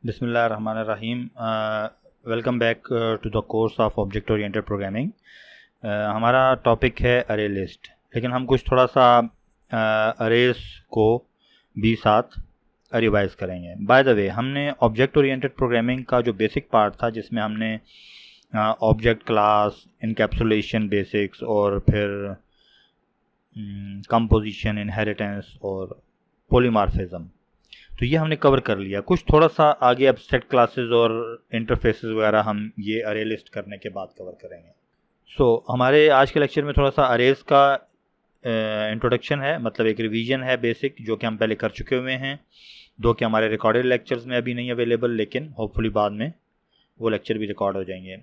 बिस्मिल्लाहिर्रहमानिर्रहीम। Welcome back to the course of object oriented programming. हमारा topic है array list, लेकिन हम कुछ थोड़ा सा अरेज को भी साथ रिवाइज करेंगे। बाय द वे, हमने ऑब्जेक्ट ओरिएंटेड प्रोग्रामिंग का जो बेसिक पार्ट था, जिसमें हमने ऑब्जेक्ट क्लास, इनकैप्सुलेशन बेसिक्स और फिर कंपोजिशन, इनहेरिटेंस और पॉलीमॉर्फिज्म, तो ये हमने कवर कर लिया। कुछ थोड़ा सा आगे एब्स्ट्रैक्ट क्लासेस और इंटरफेसेस वगैरह हम ये अरे लिस्ट करने के बाद कवर करेंगे। हमारे आज के लेक्चर में थोड़ा सा अरेज का इंट्रोडक्शन है, मतलब एक रिवीजन है बेसिक, जो कि हम पहले कर चुके हुए हैं। दो कि हमारे रिकॉर्डेड लेक्चर्स में अभी नहीं अवेलेबल, लेकिन होपफुली बाद में वो लेक्चर भी रिकॉर्ड हो जाएंगे।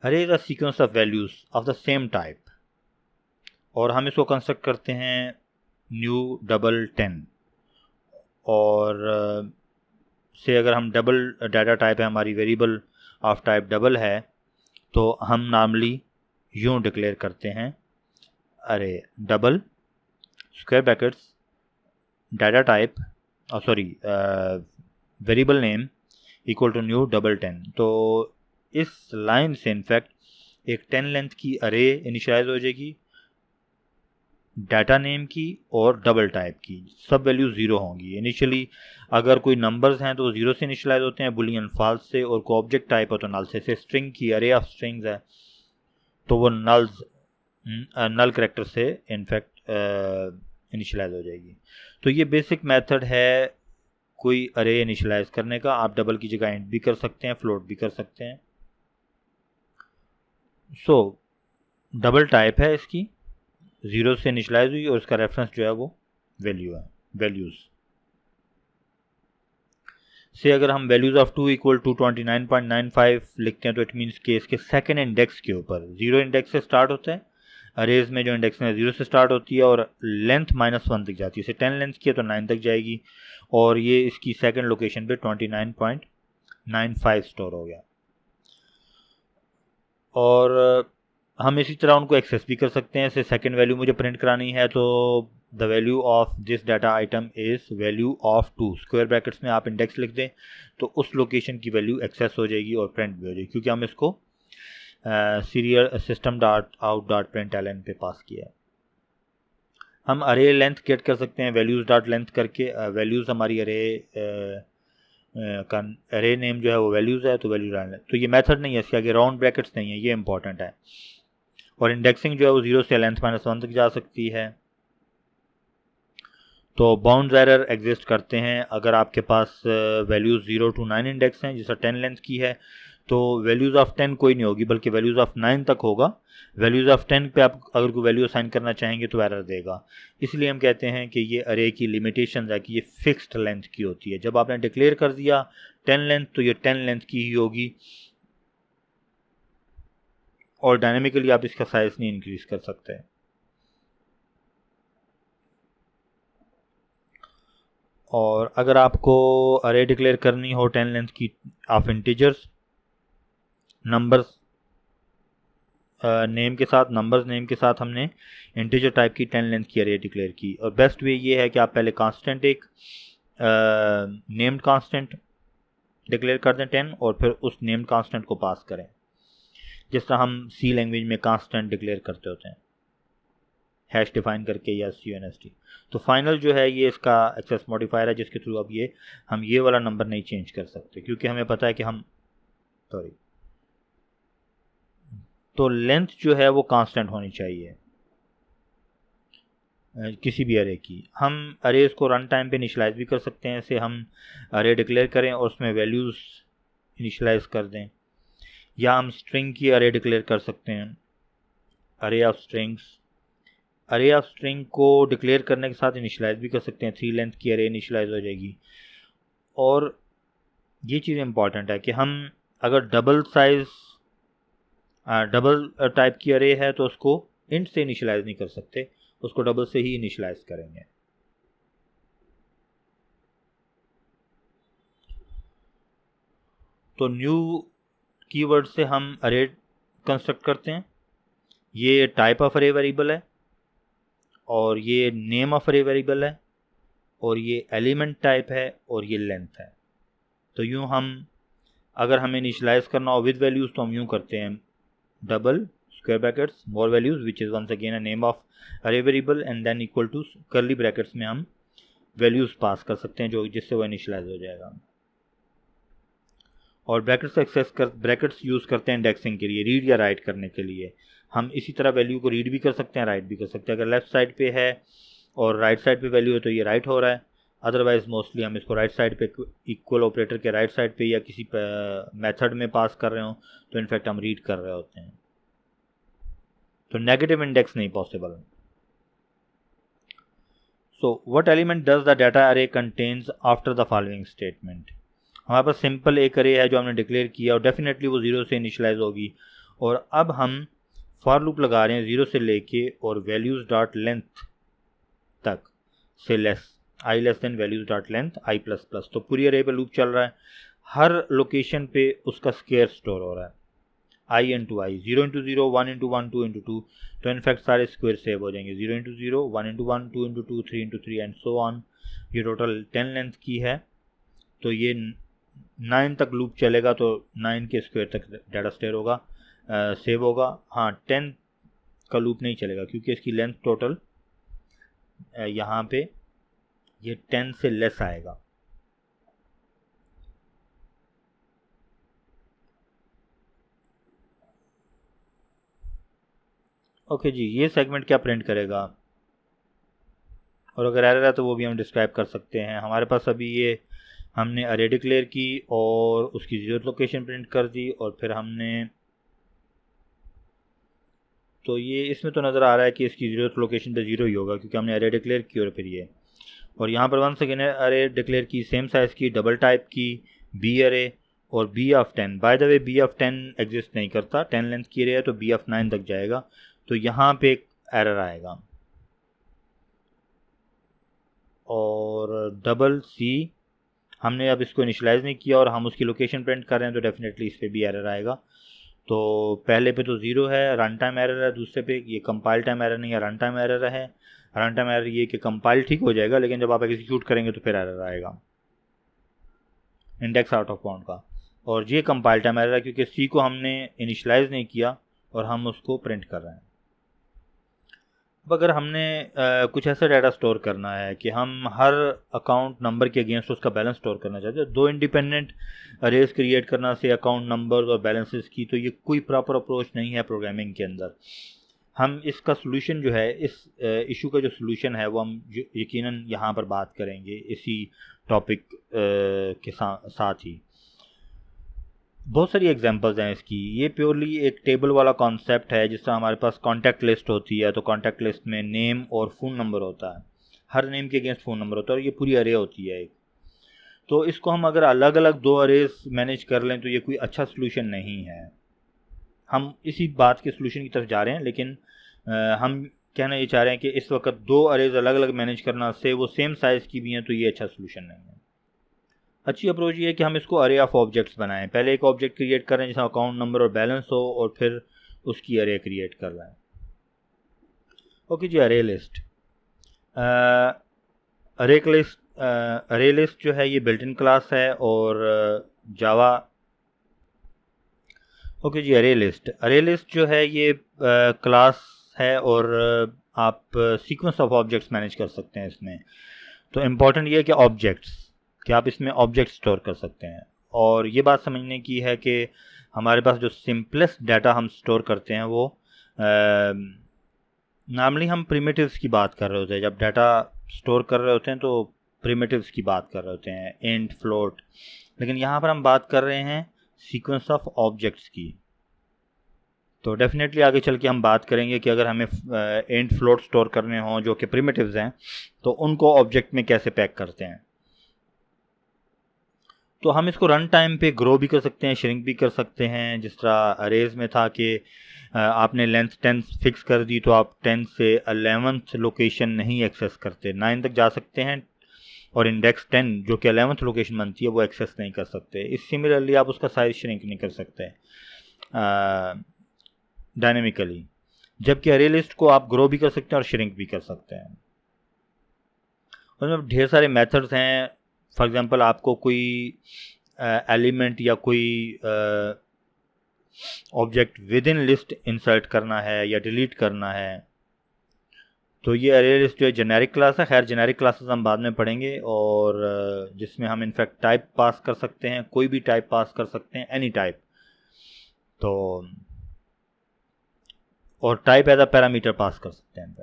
अरे is a sequence of values of the same type, और हम इसको कंस्ट्रक्ट करते हैं न्यू डबल 10। और से अगर हम डबल डाटा टाइप है, हमारी वेरिएबल ऑफ टाइप डबल है, तो हम नॉर्मली यूँ डिक्लेयर करते हैं array double square brackets data type variable name equal to new double 10। तो इस लाइन से इनफैक्ट एक 10 लेंथ की अरे इनिशियलाइज हो जाएगी, डाटा नेम की और डबल टाइप की। सब वैल्यू ज़ीरो होंगी इनिशियली। अगर कोई नंबर्स हैं तो वो ज़ीरो से इनिशियलाइज होते हैं, बुलियन फॉल्स से, और कोई ऑब्जेक्ट टाइप हो तो नल से। स्ट्रिंग की अरे ऑफ स्ट्रिंग्स है तो वो नल करेक्टर से इनफैक्ट इनिशियलाइज हो जाएगी। तो ये बेसिक मेथड है कोई अरे इनिशियलाइज करने का। आप डबल की जगह इंट भी कर सकते हैं, फ्लोट भी कर सकते हैं। डबल टाइप है इसकी, ज़ीरो से इनिशियलाइज हुई, और इसका रेफरेंस जो है वो वैल्यू है, वैल्यूज़ से। अगर हम वैल्यूज़ ऑफ 2 इक्वल टू 29.95 लिखते हैं, तो इट मीन्स कि इसके सेकेंड इंडेक्स के ऊपर, जीरो इंडेक्स से स्टार्ट होता है। अरेज में जो इंडेक्स है जीरो से स्टार्ट होती है और लेंथ -1 तक जाती है। इसे 10 लेंथ की है तो 9 तक जाएगी, और ये इसकी सेकेंड लोकेशन पे 29.95 स्टोर हो गया। और हम इसी तरह उनको एक्सेस भी कर सकते हैं। जैसे सेकेंड वैल्यू मुझे प्रिंट करानी है, तो the value of this data item is value of 2, square brackets में आप इंडेक्स लिख दें, तो उस लोकेशन की वैल्यू एक्सेस हो जाएगी और प्रिंट भी हो जाएगी, क्योंकि हम इसको serial system dot out dot print l n पे पास किया है। हम अरे लेंथ गेट कर सकते हैं वैल्यूज़ डॉट लेंथ करके। वैल्यूज़ हमारी अरे का अरे नेम जो है वो वैल्यूज़ है, तो वैल्यू डॉट लेंथ। तो ये मेथड नहीं है, इसके आगे राउंड ब्रैकेट्स नहीं है, ये इंपॉर्टेंट है। और इंडेक्सिंग जो है वो जीरो से लेंथ -1 तक जा सकती है। तो बाउंड एरर एग्जिस्ट करते हैं अगर आपके पास वैल्यूज़ 0 to 9 इंडेक्स हैं, जैसा 10 लेंथ की है, तो वैल्यूज़ ऑफ 10 कोई नहीं होगी, बल्कि वैल्यूज़ ऑफ 9 तक होगा। वैल्यूज़ ऑफ 10 पे आप अगर कोई वैल्यू असाइन करना चाहेंगे तो एरर देगा। इसलिए हम कहते हैं कि ये अरे की लिमिटेशन है कि ये फिक्स्ड लेंथ की होती है। जब आपने डिक्लेयर कर दिया 10 लेंथ, तो ये 10 लेंथ की ही होगी, और डायनेमिकली आप इसका साइज नहीं इंक्रीज कर सकते। और अगर आपको अरे डिक्लेयर करनी हो 10 लेंथ की ऑफ इंटीजर्स, नंबर्स नेम के साथ, नंबर्स नेम के साथ हमने इंटीजर टाइप की 10 लेंथ की अरे डिक्लेयर की। और बेस्ट वे ये है कि आप पहले कांस्टेंट, एक नेम्ड कांस्टेंट डिक्लेयर कर दें 10, और फिर उस नेम्ड कांस्टेंट को पास करें, जिस तरह हम सी लैंग्वेज में कांस्टेंट डिक्लेयर करते होते हैं, हैश डिफाइन करके या CUNST। तो फाइनल जो है ये इसका एक्सेस मॉडिफायर है, जिसके थ्रू अब हम ये वाला नंबर नहीं चेंज कर सकते, क्योंकि हमें पता है कि तो लेंथ जो है वो कांस्टेंट होनी चाहिए किसी भी अरे की। हम अरेज को रन टाइम पे इनिशियलाइज भी कर सकते हैं। ऐसे हम अरे डिक्लेयर करें और उसमें वैल्यूज़ इनिशियलाइज कर दें, या हम स्ट्रिंग की अरे डिक्लेयर कर सकते हैं, अरे ऑफ स्ट्रिंग्स। अरे ऑफ स्ट्रिंग को डिक्लेयर करने के साथ इनिशियलाइज भी कर सकते हैं, 3 लेंथ की अरे इनिशियलाइज हो जाएगी। और ये चीज़ इंपॉर्टेंट है कि हम अगर डबल टाइप की अरे है, तो उसको इंट से इनिशियलाइज नहीं कर सकते, उसको डबल से ही इनिशियलाइज करेंगे। तो न्यू कीवर्ड से हम अरे कंस्ट्रक्ट करते हैं। ये टाइप ऑफ अरे वेरिएबल है, और ये नेम ऑफ अरे वेरिएबल है, और ये एलिमेंट टाइप है और ये लेंथ है। तो यूँ हम अगर हमें इनिशियलाइज करना हो विद वैल्यूज़ तो हम यूँ करते हैं double square brackets more values which is once again a name of array variable and then equal to curly brackets में हम वैल्यूज़ पास कर सकते हैं जो जिससे वो इनिशियलाइज हो जाएगा। और ब्रैकेट्स यूज़ करते हैं इंडेक्सिंग के लिए, रीड या राइट करने के लिए। हम इसी तरह वैल्यू को रीड भी कर सकते हैं, राइट भी कर सकते हैं। अगर लेफ्ट साइड पे है और राइट साइड पे वैल्यू है तो ये राइट हो रहा है, अदरवाइज मोस्टली हम इसको राइट साइड पे इक्वल ऑपरेटर के राइट साइड पे या किसी मेथड में पास कर रहे हो तो इनफैक्ट हम रीड कर रहे होते हैं। तो नेगेटिव इंडेक्स नहीं possible. So what element does the data array contains after the following statement. हमारे पास सिंपल एक अरे है जो हमने डिक्लेयर किया और डेफिनेटली वो ज़ीरो से इनिशियलाइज होगी। और अब हम फॉर लूप लगा रहे हैं ज़ीरो से लेके और वैल्यूज़ डॉट लेंथ तक से less I less than values dot length I plus plus. तो पूरी अरे पे लूप चल रहा है, हर लोकेशन पे उसका स्क्वायर स्टोर हो रहा है, आई इंटू आई, 0 इंटू 0, 1 इंटू 1, 2 इंटू 2। तो इनफैक्ट सारे स्क्वायर सेव हो जाएंगे, 0 into 0, 1 into 1, 2 into 2, 3 into 3 and so on. ये टोटल 10 लेंथ की है तो ये 9 तक लूप चलेगा तो 9 के स्क्वायर तक डाटा स्टोर होगा, सेव होगा। हाँ 10 का लूप नहीं चलेगा क्योंकि इसकी लेंथ टोटल यहाँ पे ये 10 से लेस आएगा। ओके जी, ये सेगमेंट क्या प्रिंट करेगा और अगर एरर है तो वो भी हम डिस्क्राइब कर सकते हैं। हमारे पास अभी ये हमने अरे डिक्लेयर की और उसकी जीरो लोकेशन प्रिंट कर दी और फिर हमने तो ये इसमें तो नज़र आ रहा है कि इसकी जीरो लोकेशन पे ज़ीरो ही होगा क्योंकि हमने अरे डिक्लेयर की और फिर ये और यहाँ पर वंस अगेन अरे डिक्लेयर की सेम साइज़ की डबल टाइप की बी अरे और b of 10। By the way b of 10 exist नहीं करता, 10 लेंथ की अरे है तो बी ऑफ 9 तक जाएगा तो यहाँ पे एक एरर आएगा। और डबल सी हमने अब इसको इनिशियलाइज़ नहीं किया और हम उसकी लोकेशन प्रिंट कर रहे हैं तो डेफिनेटली इस पर भी एरर आएगा। तो पहले पे तो ज़ीरो है, रन टाइम एरर है, दूसरे पे ये कंपाइल टाइम एरर नहीं है, रन टाइम एरर है। रन टाइम एरर ये कि कंपाइल ठीक हो जाएगा लेकिन जब आप एग्जीक्यूट करेंगे तो फिर एरर आएगा इंडेक्स आउट ऑफ बाउंड का। और ये कंपाइल टाइम एरर है क्योंकि सी को हमने इनिशियलाइज़ नहीं किया और हम उसको प्रिंट कर रहे हैं। अब अगर हमने कुछ ऐसा डाटा स्टोर करना है कि हम हर अकाउंट नंबर के अगेंस्ट उसका बैलेंस स्टोर करना चाहते हैं, दो इंडिपेंडेंट अरेज क्रिएट करना से अकाउंट नंबर्स और बैलेंसेस की, तो ये कोई प्रॉपर अप्रोच नहीं है प्रोग्रामिंग के अंदर। हम इसका सोल्यूशन जो है, इस इशू का जो सोल्यूशन है वो हम यकीनन यहाँ पर बात करेंगे इसी टॉपिक के साथ ही। बहुत सारी एग्जांपल्स हैं इसकी। ये प्योरली एक टेबल वाला कॉन्सेप्ट है, जिस तरह हमारे पास कॉन्टैक्ट लिस्ट होती है तो कॉन्टैक्ट लिस्ट में नेम और फ़ोन नंबर होता है, हर नेम के अगेंस्ट फ़ोन नंबर होता है और ये पूरी अरे होती है एक। तो इसको हम अगर अलग अलग दो अरेज मैनेज कर लें तो ये कोई अच्छा सोल्यूशन नहीं है। हम इसी बात के सोल्यूशन की तरफ जा रहे हैं लेकिन हम कहना ये चाह रहे हैं कि इस वक्त दो अरेज अलग अलग मैनेज करना से वो सेम साइज़ की भी हैं तो ये अच्छा सोल्यूशन नहीं है। अच्छी अप्रोच ये है कि हम इसको अरे ऑफ ऑब्जेक्ट्स बनाएं। पहले एक ऑब्जेक्ट क्रिएट करें जिसमें अकाउंट नंबर और बैलेंस हो और फिर उसकी अरे क्रिएट कर रहे हैं। ओके जी, अरे लिस्ट। अरे लिस्ट जो है ये बिल्ट इन क्लास है और जावा। ओके जी, अरे लिस्ट जो है ये क्लास है और आप सीक्वेंस ऑफ ऑब्जेक्ट्स मैनेज कर सकते हैं इसमें। तो इम्पॉर्टेंट ये है कि ऑब्जेक्ट्स, कि आप इसमें ऑब्जेक्ट स्टोर कर सकते हैं। और ये बात समझने की है कि हमारे पास जो सिंपलेस्ट डाटा हम स्टोर करते हैं वो नॉर्मली हम प्रिमिटिव्स की बात कर रहे होते हैं। जब डाटा स्टोर कर रहे होते हैं तो प्रिमिटिव्स की बात कर रहे होते हैं, इंट, फ्लोट। लेकिन यहाँ पर हम बात कर रहे हैं सीक्वेंस ऑफ ऑब्जेक्ट्स की। तो डेफिनेटली आगे चल के हम बात करेंगे कि अगर हमें इंट, फ्लोट स्टोर करने हों जो कि प्रिमिटिव्स हैं तो उनको ऑब्जेक्ट में कैसे पैक करते हैं। तो हम इसको रन टाइम पे ग्रो भी कर सकते हैं, श्रिंक भी कर सकते हैं। जिस तरह अरेज में था कि आपने लेंथ 10 फिक्स कर दी तो आप 10 से 11th लोकेशन नहीं एक्सेस करते, 9 तक जा सकते हैं और इंडेक्स 10 जो कि 11th लोकेशन बनती है वो एक्सेस नहीं कर सकते। इस सिमिलरली आप उसका साइज श्रिंक नहीं कर सकते डायनेमिकली, जबकि अरे लिस्ट को आप ग्रो भी कर सकते हैं और श्रिंक भी कर सकते हैं। उसमें ढेर सारे मेथड्स हैं। फॉर एग्जांपल आपको कोई एलिमेंट या कोई object with in list insert करना है या डिलीट करना है, तो ये अरे लिस्ट जो है जेनेरिक क्लास है। खैर जेनेरिक क्लासेस हम बाद में पढ़ेंगे, और जिसमें हम इनफैक्ट टाइप पास कर सकते हैं, कोई भी टाइप पास कर सकते हैं, एनी टाइप। तो और type as a parameter pass कर सकते हैं।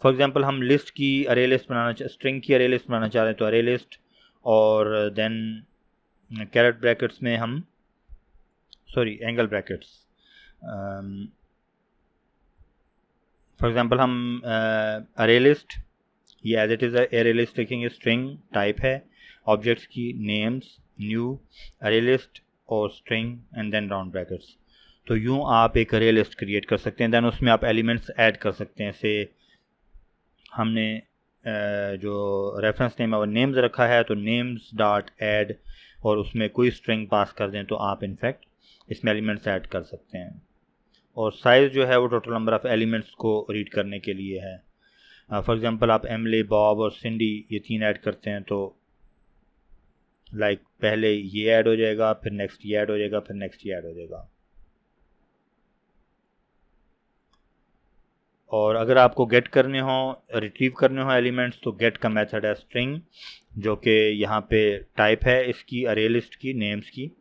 फॉर एग्जांपल हम लिस्ट की अरे लिस्ट बनाना, स्ट्रिंग की अरे लिस्ट बनाना चाह रहे हैं, तो अरे लिस्ट और देन कैरेट ब्रैकेट्स में हम एंगल ब्रैकेट्स, फॉर एग्जांपल हम अरे लिस्ट, ये as it is array list लिखेंगे, स्ट्रिंग टाइप है, ऑब्जेक्ट्स की नेम्स न्यू अरे लिस्ट और string and then round brackets. तो यूँ आप एक अरे लिस्ट क्रिएट कर सकते हैं। देन उसमें आप एलिमेंट्स ऐड कर सकते हैं। से हमने जो रेफरेंस नेम और नेम्स रखा है, तो नेम्स डॉट ऐड, और उसमें कोई स्ट्रिंग पास कर दें तो आप इनफैक्ट इसमें एलिमेंट्स ऐड कर सकते हैं। और साइज़ जो है वो टोटल नंबर ऑफ़ एलिमेंट्स को रीड करने के लिए है। फॉर एग्जांपल आप एमले, बॉब और सिंडी ये 3 ऐड करते हैं, तो लाइक पहले ये ऐड हो जाएगा, फिर नेक्स्ट ये ऐड हो जाएगा, फिर नेक्स्ट ये ऐड हो जाएगा। और अगर आपको गेट करने हो, रिट्रीव करने हो एलिमेंट्स, तो गेट का मेथड है स्ट्रिंग, जो कि यहाँ पे टाइप है इसकी अरे लिस्ट की, नेम्स की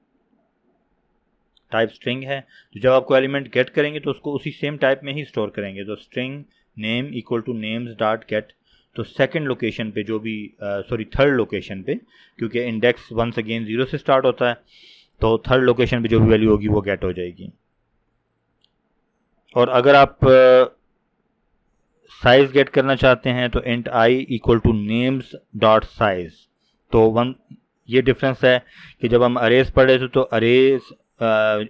टाइप स्ट्रिंग है। तो जब आपको एलिमेंट गेट करेंगे तो उसको उसी सेम टाइप में ही स्टोर करेंगे। तो string name equal to names dot gate, तो सेकंड लोकेशन पे जो भी थर्ड लोकेशन पे, क्योंकि इंडेक्स वंस अगेन 0 से स्टार्ट होता है, तो थर्ड लोकेशन पे जो भी वैल्यू होगी वो गेट हो जाएगी। और अगर आप साइज गेट करना चाहते हैं तो int I equal to names dot size. तो ये डिफरेंस है कि जब हम अरेज पढ़ रहे थे तो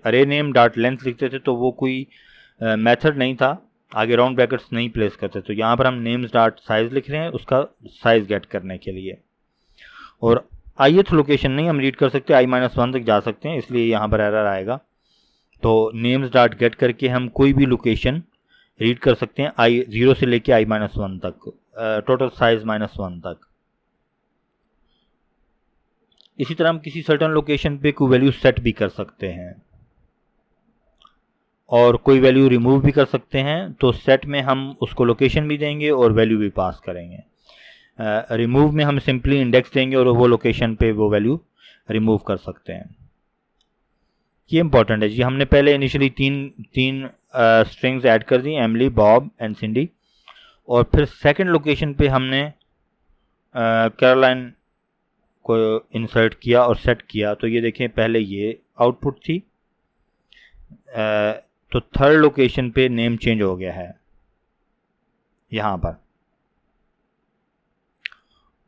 अरे नेम डॉट लेंथ लिखते थे, तो वो कोई मेथड नहीं था, आगे राउंड ब्रैकेट्स नहीं प्लेस करते। तो यहाँ पर हम नेम्स डॉट साइज लिख रहे हैं उसका साइज गेट करने के लिए। और ith लोकेशन नहीं हम रीड कर सकते, i-1 तक जा सकते हैं, इसलिए यहाँ पर एरर आएगा। तो नेम्स डॉट गेट करके हम कोई भी लोकेशन रीड कर सकते हैं, i0 से लेके i-1 तक, टोटल साइज -1 तक। इसी तरह हम किसी सर्टन लोकेशन पे कोई वैल्यू सेट भी कर सकते हैं और कोई वैल्यू रिमूव भी कर सकते हैं। तो सेट में हम उसको लोकेशन भी देंगे और वैल्यू भी पास करेंगे। रिमूव में हम सिंपली इंडेक्स देंगे और वो लोकेशन पे वो वैल्यू रिमूव कर सकते हैं। ये इंपॉर्टेंट है जी। हमने पहले इनिशियली तीन स्ट्रिंग्स ऐड कर दी, एमली, बॉब एंड सिंडी, और फिर सेकंड लोकेशन पे हमने कैरोलाइन को इंसर्ट किया और सेट किया। तो ये देखें, पहले ये आउटपुट थी, तो थर्ड लोकेशन पे नेम चेंज हो गया है यहाँ पर।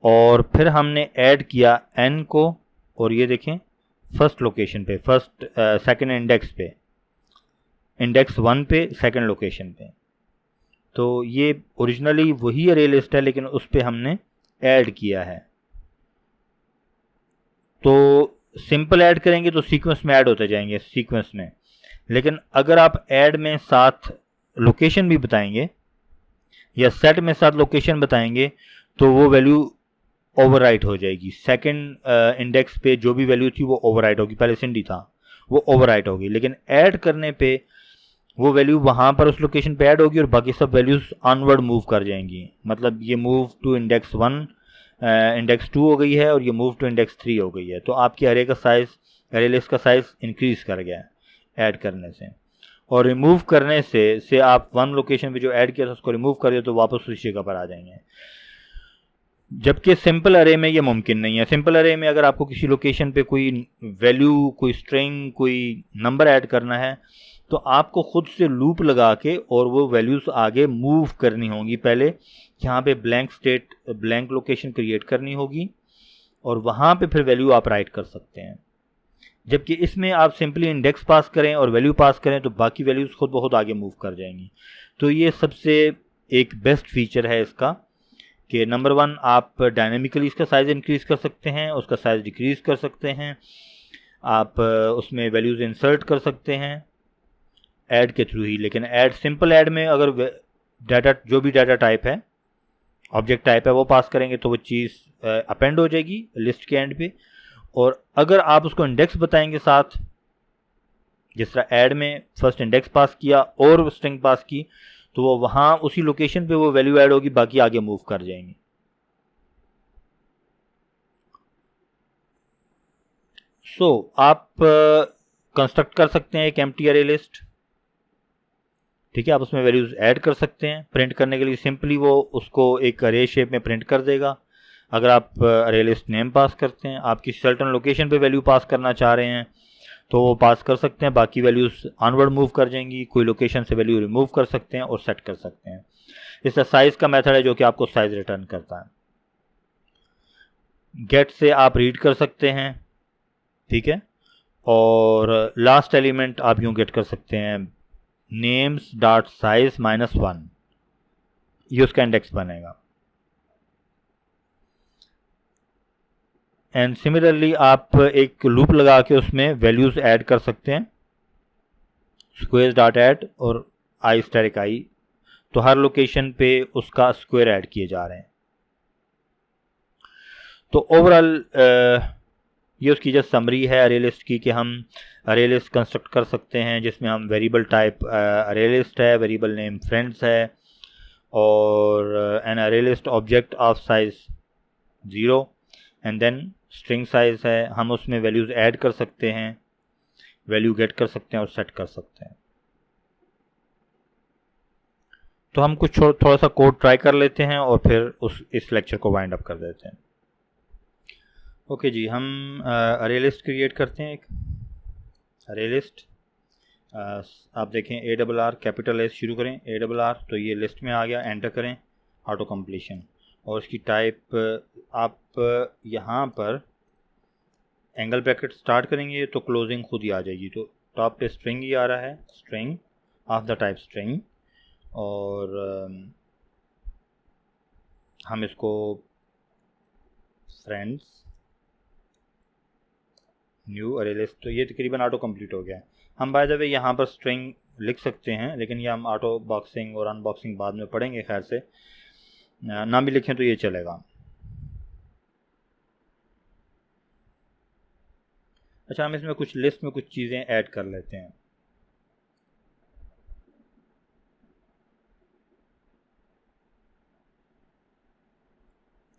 और फिर हमने ऐड किया n को, और ये देखें फर्स्ट लोकेशन पे, सेकंड इंडेक्स पे, इंडेक्स 1 पे, सेकंड लोकेशन पे। तो ये ओरिजिनली वही अरे लिस्ट है, लेकिन उस पे हमने ऐड किया है। तो सिंपल ऐड करेंगे तो सीक्वेंस में ऐड होते जाएंगे सीक्वेंस में, लेकिन अगर आप ऐड में साथ लोकेशन भी बताएंगे या सेट में साथ लोकेशन बताएंगे तो वो वैल्यू ओवरराइट हो जाएगी। सेकंड इंडेक्स पे जो भी वैल्यू थी वो ओवरराइट होगी, पहले सिंडी था वो ओवरराइट होगी, लेकिन ऐड करने पे वो वैल्यू वहाँ पर उस लोकेशन पे ऐड होगी और बाकी सब वैल्यूज ऑनवर्ड मूव कर जाएंगी। मतलब ये मूव टू इंडेक्स 1 इंडेक्स 2 हो गई है और ये मूव टू इंडेक्स 3 हो गई है। तो आपकी अरे का साइज, अरे लिस्ट का साइज इंक्रीज कर गया है ऐड करने से। और रिमूव करने से आप 1 लोकेशन पे जो ऐड किया था उसको रिमूव कर दिया तो वापस उसी जगह पर आ जाएंगे। जबकि सिंपल अरे में ये मुमकिन नहीं है। सिंपल अरे में अगर आपको किसी लोकेशन पे कोई वैल्यू, कोई स्ट्रिंग, कोई नंबर ऐड करना है तो आपको खुद से लूप लगा के और वो वैल्यूज आगे मूव करनी होंगी। पहले यहाँ पे ब्लैंक लोकेशन क्रिएट करनी होगी और वहाँ पे फिर वैल्यू आप राइट कर सकते हैं। जबकि इसमें आप सिंपली इंडेक्स पास करें और वैल्यू पास करें तो बाकी वैल्यूज खुद बहुत आगे मूव कर जाएंगी। तो ये सबसे एक बेस्ट फीचर है इसका कि नंबर 1 आप डायनेमिकली इसका साइज इंक्रीज कर सकते हैं, उसका साइज डिक्रीज कर सकते हैं, आप उसमें वैल्यूज इंसर्ट कर सकते हैं ऐड के थ्रू ही। लेकिन ऐड, सिंपल ऐड में अगर डाटा, जो भी डाटा टाइप है ऑब्जेक्ट टाइप है वो पास करेंगे तो वो चीज़ अपेंड हो जाएगी लिस्ट के एंड पे। और अगर आप उसको इंडेक्स बताएंगे साथ, जिस तरह ऐड में फर्स्ट इंडेक्स पास किया और स्ट्रिंग पास की, तो वो वहां उसी लोकेशन पे वो वैल्यू ऐड होगी, बाकी आगे मूव कर जाएंगे। आप कंस्ट्रक्ट कर सकते हैं एक एम्प्टी अरे लिस्ट, ठीक है। आप उसमें वैल्यूज ऐड कर सकते हैं। प्रिंट करने के लिए सिंपली वो उसको एक अरे शेप में प्रिंट कर देगा। अगर आप अरे लिस्ट नेम पास करते हैं, आप किसी सर्टन लोकेशन पे वैल्यू पास करना चाह रहे हैं तो वो पास कर सकते हैं, बाकी वैल्यूज ऑनवर्ड मूव कर जाएंगी। कोई लोकेशन से वैल्यू रिमूव कर सकते हैं और सेट कर सकते हैं। इसका साइज का मेथड है जो कि आपको साइज रिटर्न करता है। गेट से आप रीड कर सकते हैं, ठीक है। और लास्ट एलिमेंट आप यूं गेट कर सकते हैं नेम्स डॉट साइज -1, ये उसका इंडेक्स बनेगा। एंड सिमिलरली आप एक लूप लगा के उसमें वैल्यूज ऐड कर सकते हैं, स्क्वेयर डॉट ऐड और आई स्टैटिक आई, तो हर लोकेशन पे उसका स्क्वायर ऐड किए जा रहे हैं। तो ओवरऑल ये उसकी जस्ट समरी है अरे लिस्ट की, कि हम अरे लिस्ट कंस्ट्रक्ट कर सकते हैं जिसमें हम वेरिएबल टाइप अरे लिस्ट है, वेरिएबल नेम फ्रेंड्स है, और an array list object of size 0 and then string size है। हम उसमें वैल्यूज ऐड कर सकते हैं, वैल्यू गेट कर सकते हैं और सेट कर सकते हैं। तो हम कुछ थोड़ा सा कोड ट्राई कर लेते हैं और फिर इस लेक्चर को वाइंड अप कर देते हैं। ओके जी, हम अरे लिस्ट क्रिएट करते हैं। एक अरे लिस्ट, आप देखें ARR कैपिटल एस शुरू करें, ARR, तो ये लिस्ट में आ गया। एंटर करें ऑटो कंप्लीशन, और इसकी टाइप आप यहाँ पर एंगल ब्रैकेट स्टार्ट करेंगे तो क्लोजिंग खुद ही आ जाएगी। तो टॉप पे स्ट्रिंग ही आ रहा है, string of the type string, और हम इसको फ्रेंड्स न्यू अरे लिस्ट, तो ये तकरीबन ऑटो कंप्लीट हो गया है। हम बाय द वे यहाँ पर स्ट्रिंग लिख सकते हैं, लेकिन ये हम ऑटो बॉक्सिंग और अनबॉक्सिंग बाद में पढ़ेंगे, खैर से ना भी लिखें तो ये चलेगा। अच्छा, हम इसमें कुछ लिस्ट में कुछ चीज़ें ऐड कर लेते हैं।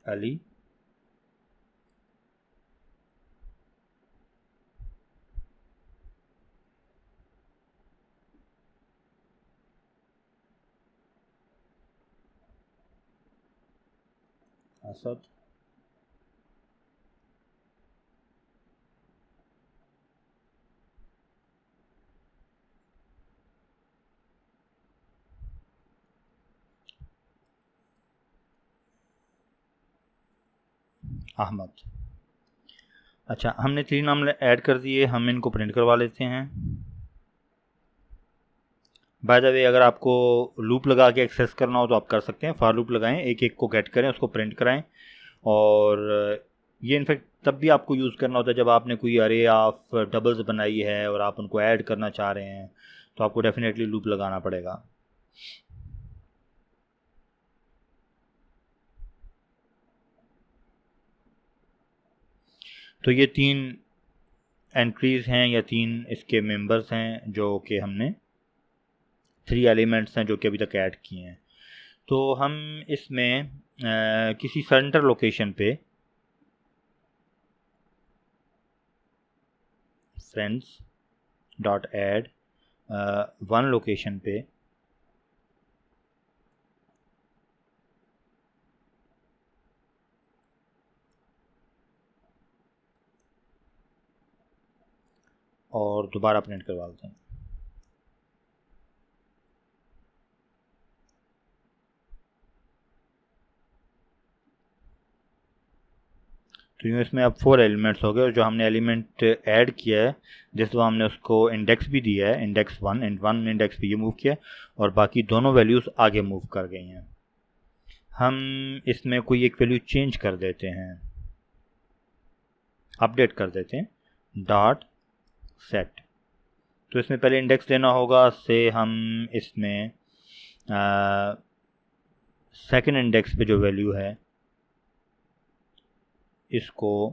अली, असद, अहमद। अच्छा, हमने 3 नाम ऐड कर दिए, हम इनको प्रिंट करवा लेते हैं। बाय द वे, अगर आपको लूप लगा के एक्सेस करना हो तो आप कर सकते हैं। फॉर लूप लगाएं, एक एक को गेट करें, उसको प्रिंट कराएं। और ये इनफैक्ट तब भी आपको यूज़ करना होता है जब आपने कोई अरे ऑफ डबल्स बनाई है और आप उनको ऐड करना चाह रहे हैं, तो आपको डेफिनेटली लूप लगाना पड़ेगा। तो ये 3 एंट्रीज़ हैं या 3 इसके मेंबर्स हैं जो कि हमने 3 एलिमेंट्स हैं जो कि अभी तक ऐड किए हैं। तो हम इसमें किसी सेंटर लोकेशन पे फ्रेंड्स डॉट ऐड 1 लोकेशन पे और दोबारा प्रिंट करवा देते हैं। तो यूँ इसमें अब 4 एलिमेंट्स हो गए, और जो हमने एलिमेंट ऐड किया है जिस दफ़ा हमने उसको इंडेक्स भी दिया है, इंडेक्स 1 एंड 1 इंडेक्स पे ये मूव किया, और बाकी दोनों वैल्यूज़ आगे मूव कर गई हैं। हम इसमें कोई एक वैल्यू चेंज कर देते हैं, अपडेट कर देते हैं डॉट सेट। तो इसमें पहले इंडेक्स देना होगा, से हम इसमें सेकंड इंडेक्स पे जो वैल्यू है इसको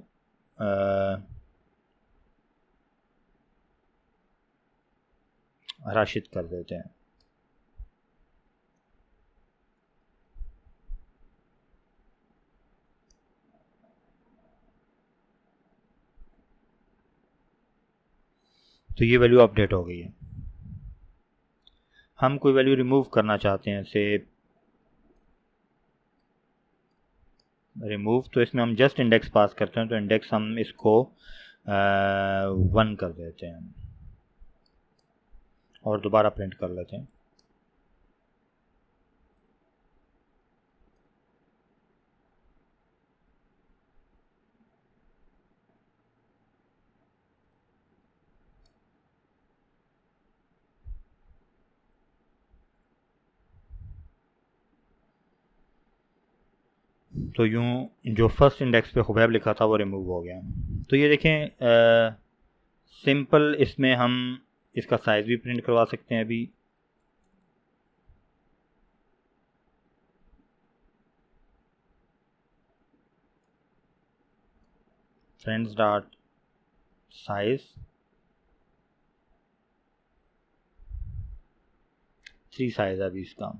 हराशित कर देते हैं। तो ये वैल्यू अपडेट हो गई है। हम कोई वैल्यू रिमूव करना चाहते हैं, से रिमूव, तो इसमें हम जस्ट इंडेक्स पास करते हैं, तो इंडेक्स हम इसको 1 कर देते हैं और दोबारा प्रिंट कर लेते हैं। तो यूं जो फर्स्ट इंडेक्स पे खुबैब लिखा था वो रिमूव हो गया। तो ये देखें सिंपल, इसमें हम इसका साइज़ भी प्रिंट करवा सकते हैं अभी। फ्रेंड्स डॉट साइज 3 साइज अभी इसका,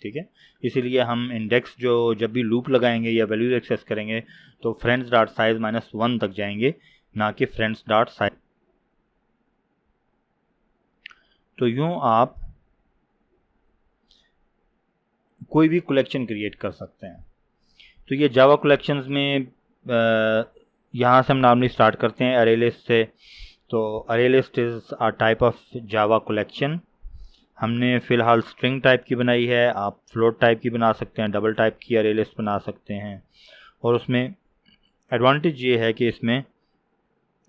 ठीक है। इसीलिए हम इंडेक्स जो जब भी लूप लगाएंगे या वैल्यूज एक्सेस करेंगे तो फ्रेंड्स डॉट साइज -1 तक जाएंगे, ना कि फ्रेंड्स डॉट साइज। तो यूं आप कोई भी कलेक्शन क्रिएट कर सकते हैं। तो ये जावा कलेक्शंस में यहाँ से हम नॉर्मली स्टार्ट करते हैं अरे लिस्ट से। तो अरे list is a type of Java collection. हमने फ़िलहाल स्ट्रिंग टाइप की बनाई है, आप फ्लोट टाइप की बना सकते हैं, डबल टाइप की अरे लिस्ट बना सकते हैं। और उसमें एडवांटेज ये है कि इसमें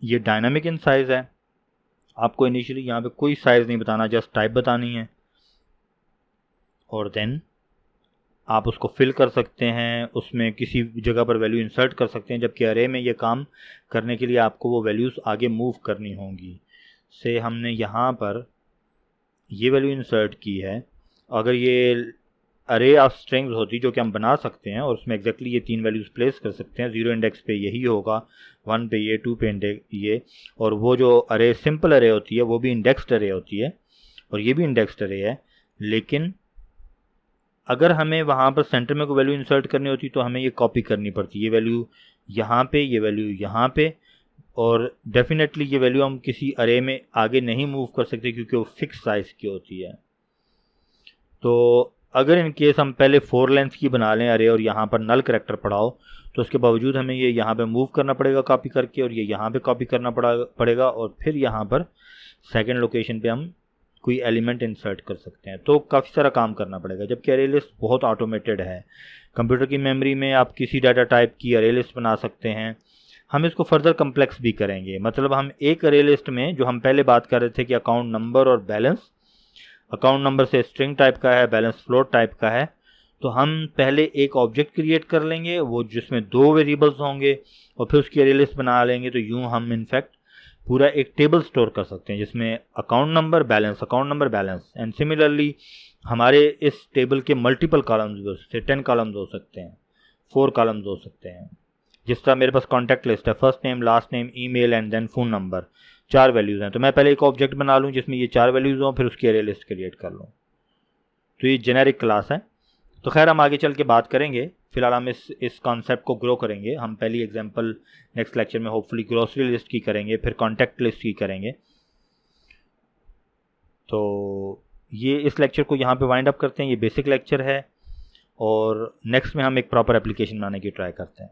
ये डायनामिक इन साइज़ है। आपको इनिशियली यहाँ पे कोई साइज़ नहीं बताना, जस्ट टाइप बतानी है और देन आप उसको फिल कर सकते हैं, उसमें किसी जगह पर वैल्यू इंसर्ट कर सकते हैं। जबकि अरे में ये काम करने के लिए आपको वो वैल्यूज़ आगे मूव करनी होंगी। से हमने यहाँ पर ये वैल्यू इंसर्ट की है। अगर ये अरे ऑफ स्ट्रिंग्स होती जो कि हम बना सकते हैं और उसमें एग्जैक्टली ये 3 वैल्यूज़ प्लेस कर सकते हैं। 0 इंडेक्स पे यही होगा, 1 पे ये, 2 पे ये। और वो जो अरे सिंपल अरे होती है वो भी इंडेक्स्ड अरे होती है और ये भी इंडेक्स्ड अरे है। लेकिन अगर हमें वहाँ पर सेंटर में कोई वैल्यू इंसर्ट करनी होती तो हमें ये कॉपी करनी पड़ती, ये वैल्यू यहाँ पे, ये वैल्यू यहाँ पे। और डेफिनेटली ये वैल्यू हम किसी अरे में आगे नहीं मूव कर सकते क्योंकि वो फिक्स साइज़ की होती है। तो अगर इन केस हम पहले 4 लेंथ की बना लें अरे और यहाँ पर नल करैक्टर पड़ा हो तो उसके बावजूद हमें ये यहाँ पे मूव करना पड़ेगा कॉपी करके, और ये यहाँ पे कॉपी करना पड़ेगा और फिर यहाँ पर सेकंड लोकेशन पे हम कोई एलिमेंट इंसर्ट कर सकते हैं। तो काफ़ी सारा काम करना पड़ेगा, जबकि अरे लिस्ट बहुत ऑटोमेटेड है। कंप्यूटर की मेमोरी में आप किसी डाटा टाइप की अरे लिस्ट बना सकते हैं। हम इसको फर्दर कम्प्लेक्स भी करेंगे, मतलब हम एक अरे लिस्ट में जो हम पहले बात कर रहे थे कि अकाउंट नंबर और बैलेंस, अकाउंट नंबर से स्ट्रिंग टाइप का है, बैलेंस फ्लोट टाइप का है, तो हम पहले एक ऑब्जेक्ट क्रिएट कर लेंगे वो जिसमें 2 वेरिएबल्स होंगे और फिर उसकी अरे लिस्ट बना लेंगे। तो यूं हम इनफैक्ट पूरा एक टेबल स्टोर कर सकते हैं जिसमें account number balance, account number balance. And similarly हमारे इस टेबल के मल्टीपल कॉलम्स भी हो सकते हैं, 10 कॉलम्स हो सकते हैं, 4 कॉलम्स हो सकते हैं। जिस तरह मेरे पास कॉन्टैक्ट लिस्ट है, first name, last name, email and then phone number, 4 values हैं। तो मैं पहले एक ऑब्जेक्ट बना लूँ जिसमें ये 4 वैल्यूज़ हों, फिर उसकी अरे लिस्ट क्रिएट कर लूँ। तो ये जेनेरिक क्लास है। तो खैर हम आगे चल के बात करेंगे, फिलहाल हम इस कॉन्सेप्ट को ग्रो करेंगे। हम पहली एग्जांपल नेक्स्ट लेक्चर में होपफुली ग्रोसरी लिस्ट की करेंगे, फिर कॉन्टैक्ट लिस्ट की करेंगे। तो ये इस लेक्चर को यहाँ पे वाइंड अप करते हैं। ये बेसिक लेक्चर है और नेक्स्ट में हम एक प्रॉपर एप्लीकेशन बनाने की ट्राई करते हैं।